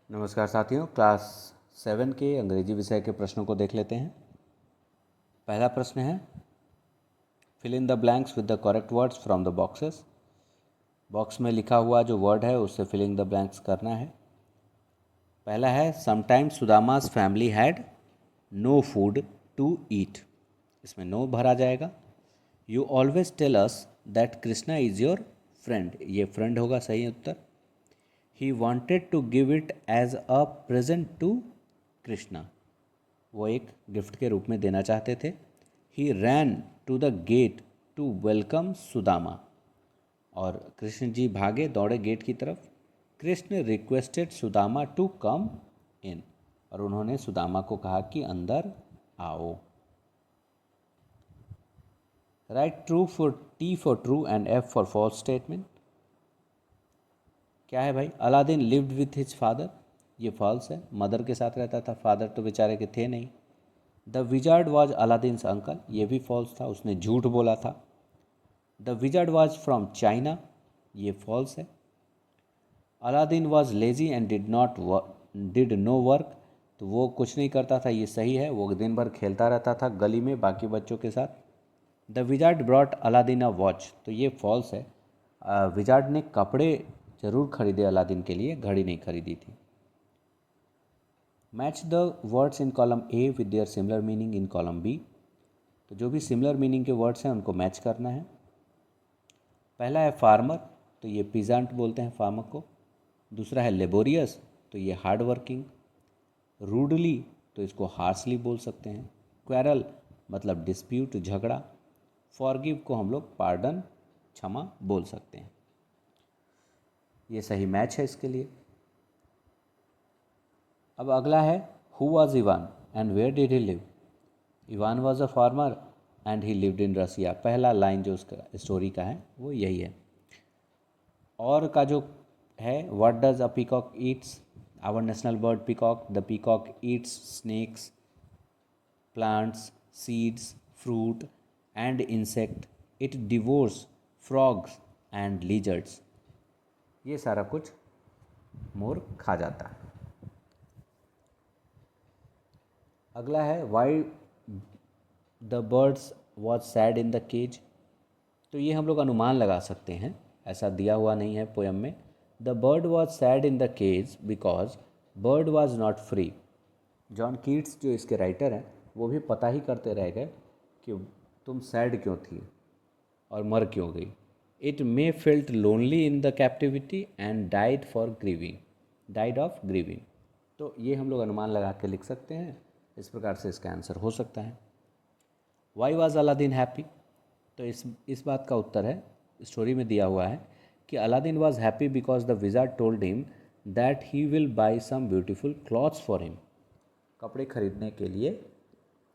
नमस्कार साथियों, क्लास 7 के अंग्रेजी विषय के प्रश्नों को देख लेते हैं। पहला प्रश्न है, fill in the blanks with the correct words from the boxes. Box में लिखा हुआ जो वर्ड है उससे फिलिंग द ब्लैंक्स करना है। पहला है, sometimes Sudama's family had no food to eat. इसमें नो भरा जाएगा। You always tell us that Krishna is your friend, ये फ्रेंड होगा सही उत्तर। He wanted to give it as a present to Krishna, वो एक गिफ्ट के रूप में देना चाहते थे। He ran to the gate to welcome Sudama, और कृष्ण जी भागे दौड़े गेट की तरफ। कृष्ण रिक्वेस्टेड सुदामा टू कम इन, और उन्होंने सुदामा को कहा कि अंदर आओ। Write true for T for true and F for false statement. क्या है भाई, Aladdin lived with his father, ये फॉल्स है। मदर के साथ रहता था, फादर तो बेचारे के थे नहीं। The wizard was Aladdin's uncle, ये भी फॉल्स था, उसने झूठ बोला था। The wizard was from China, ये फॉल्स है। Aladdin was lazy and did no work, तो वो कुछ नहीं करता था, ये सही है। वो दिन भर खेलता रहता था गली में बाकी बच्चों के साथ। The wizard brought Aladdin a watch, तो ये फॉल्स है। विजार्ड ने कपड़े जरूर खरीदे अलादीन के लिए, घड़ी नहीं खरीदी थी। Match the words in column A with their similar meaning in column B, तो जो भी सिमिलर मीनिंग के वर्ड्स हैं उनको मैच करना है। पहला है फार्मर, तो ये पीजेंट बोलते हैं फार्मर को। दूसरा है लेबोरियस, तो ये हार्ड वर्किंग। रूडली, तो इसको हार्सली बोल सकते हैं। क्वेरल मतलब डिस्प्यूट, झगड़ा। फॉरगिव को हम लोग पार्डन, क्षमा बोल सकते हैं। ये सही मैच है इसके लिए। अब अगला है, who was Ivan and where did he live. Ivan was a farmer and he lived in Russia. पहला लाइन जो उसका स्टोरी का है वो यही है। और का जो है, what does a peacock eats, our national bird peacock, the peacock eats snakes, plants, seeds, fruit and insect, it devours frogs and lizards, ये सारा कुछ मोर खा जाता है। अगला है, why the birds was sad in the cage, तो ये हम लोग अनुमान लगा सकते हैं, ऐसा दिया हुआ नहीं है पोयम में। The bird was sad in the cage because bird was not free. John Keats जो इसके राइटर हैं वो भी पता ही करते रह गए कि तुम सैड क्यों थी और मर क्यों गई। It may felt lonely in the captivity and died of grieving, तो ये हम लोग अनुमान लगा के लिख सकते हैं। इस प्रकार से इसका आंसर हो सकता है। वाई वॉज अलादीन हैप्पी, तो इस बात का उत्तर है, स्टोरी में दिया हुआ है कि Aladdin was happy because the wizard told him that he will buy some beautiful clothes for him. कपड़े खरीदने के लिए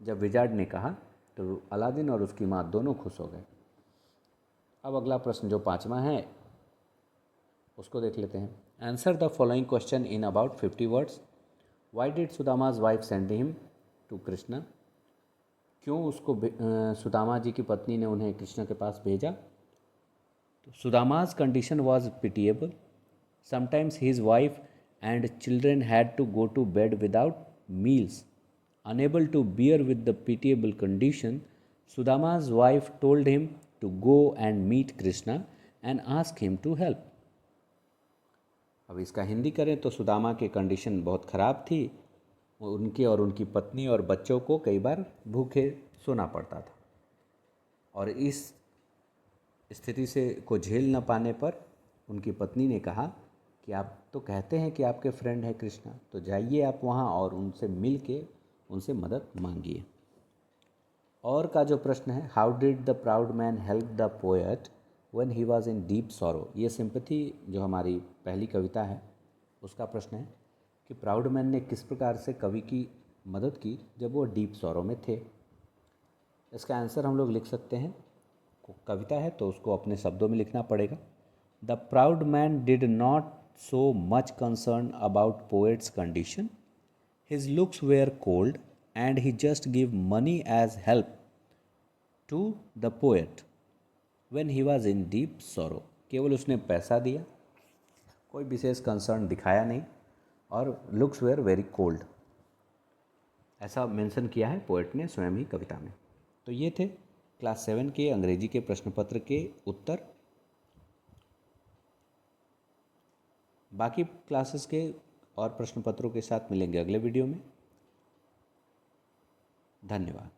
जब विजार्ड ने कहा तो अलादीन और उसकी माँ दोनों खुश हो गए। अब अगला प्रश्न जो 5वां है उसको देख लेते हैं। Answer the following question in about 50 words. Why did Sudama's wife send him to Krishna, क्यों उसको सुदामा जी की पत्नी ने उन्हें कृष्ण के पास भेजा। तो Sudama's condition was pitiable, sometimes his wife and children had to go to bed without meals. Unable to bear with the pitiable condition, Sudama's wife told him to go and meet Krishna and ask him to help. अब इसका हिंदी करें तो सुदामा की condition बहुत ख़राब थी, उनकी और उनकी पत्नी और बच्चों को कई बार भूखे सोना पड़ता था, और इस स्थिति से को झेल न पाने पर उनकी पत्नी ने कहा कि आप तो कहते हैं कि आपके फ्रेंड है कृष्णा, तो जाइए आप वहाँ और उनसे मिल के उनसे मदद मांगिए। और का जो प्रश्न है, how did the proud man help the poet when he was in deep sorrow, ये सिंपैथी जो हमारी पहली कविता है उसका प्रश्न है कि प्राउड मैन ने किस प्रकार से कवि की मदद की जब वो डीप सॉरो में थे। इसका आंसर हम लोग लिख सकते हैं, कविता है तो उसको अपने शब्दों में लिखना पड़ेगा। The proud man did not so much concern about poet's condition, his looks were cold and he just give money as help to the poet when he was in deep sorrow, केवल उसने पैसा दिया, कोई विशेष concern दिखाया नहीं, और looks where very cold, ऐसा mention किया है पोएट ने स्वयं ही कविता में। तो ये थे क्लास 7 के अंग्रेजी के प्रश्न पत्र के उत्तर। बाकी क्लासेस के और प्रश्न पत्रों के साथ मिलेंगे अगले वीडियो में। धन्यवाद।